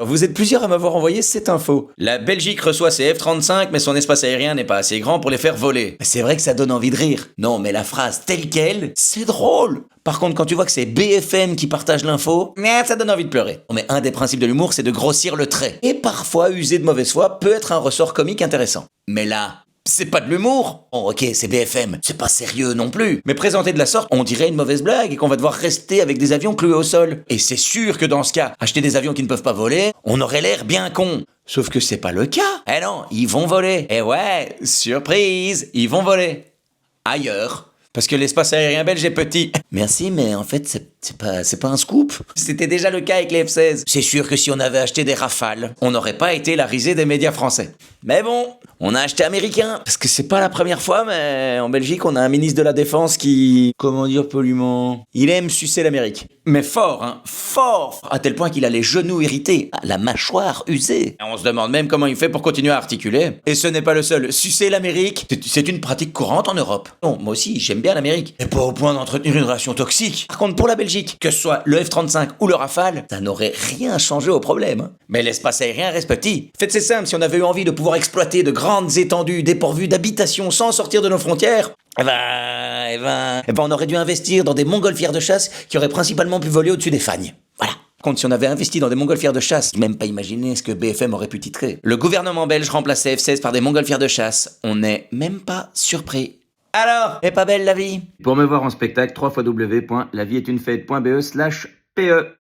Vous êtes plusieurs à m'avoir envoyé cette info. La Belgique reçoit ses F-35, mais son espace aérien n'est pas assez grand pour les faire voler. C'est vrai que ça donne envie de rire. Non, mais la phrase telle quelle, c'est drôle. Par contre, quand tu vois que c'est BFM qui partage l'info, ça donne envie de pleurer. Mais un des principes de l'humour, c'est de grossir le trait. Et parfois, user de mauvaise foi peut être un ressort comique intéressant. Mais là, c'est pas de l'humour. Bon, ok, c'est BFM, c'est pas sérieux non plus. Mais présenté de la sorte, on dirait une mauvaise blague et qu'on va devoir rester avec des avions cloués au sol. Et c'est sûr que dans ce cas, acheter des avions qui ne peuvent pas voler, on aurait l'air bien con. Sauf que c'est pas le cas. Eh non, ils vont voler. Eh ouais, surprise, ils vont voler. Ailleurs. Parce que l'espace aérien belge est petit. Merci, mais en fait, c'est pas un scoop. C'était déjà le cas avec les F-16. C'est sûr que si on avait acheté des Rafales, on n'aurait pas été la risée des médias français. Mais bon, on a acheté américain. Parce que c'est pas la première fois, mais en Belgique, on a un ministre de la Défense qui... Comment dire poliment... Il aime sucer l'Amérique. Mais fort, hein, fort. À tel point qu'il a les genoux irrités, la mâchoire usée. Et on se demande même comment il fait pour continuer à articuler. Et ce n'est pas le seul. Sucer l'Amérique, c'est une pratique courante en Europe. Non, moi aussi, j'aime bien l'Amérique. Mais pas au point d'entretenir une relation toxique. Par contre, pour la Belgique, que ce soit le F-35 ou le Rafale, ça n'aurait rien changé au problème. Mais l'espace aérien reste petit. Faites c'est simple, si on avait eu envie de pouvoir exploiter de grandes étendues dépourvues d'habitation sans sortir de nos frontières, on aurait dû investir dans des montgolfières de chasse qui auraient principalement pu voler au-dessus des fagnes. Voilà. Contre, si on avait investi dans des montgolfières de chasse, même pas imaginer ce que BFM aurait pu titrer. Le gouvernement belge remplace ses F-16 par des montgolfières de chasse. On n'est même pas surpris. Alors, est pas belle la vie? Pour me voir en spectacle, www.lavieestunefête.be/pe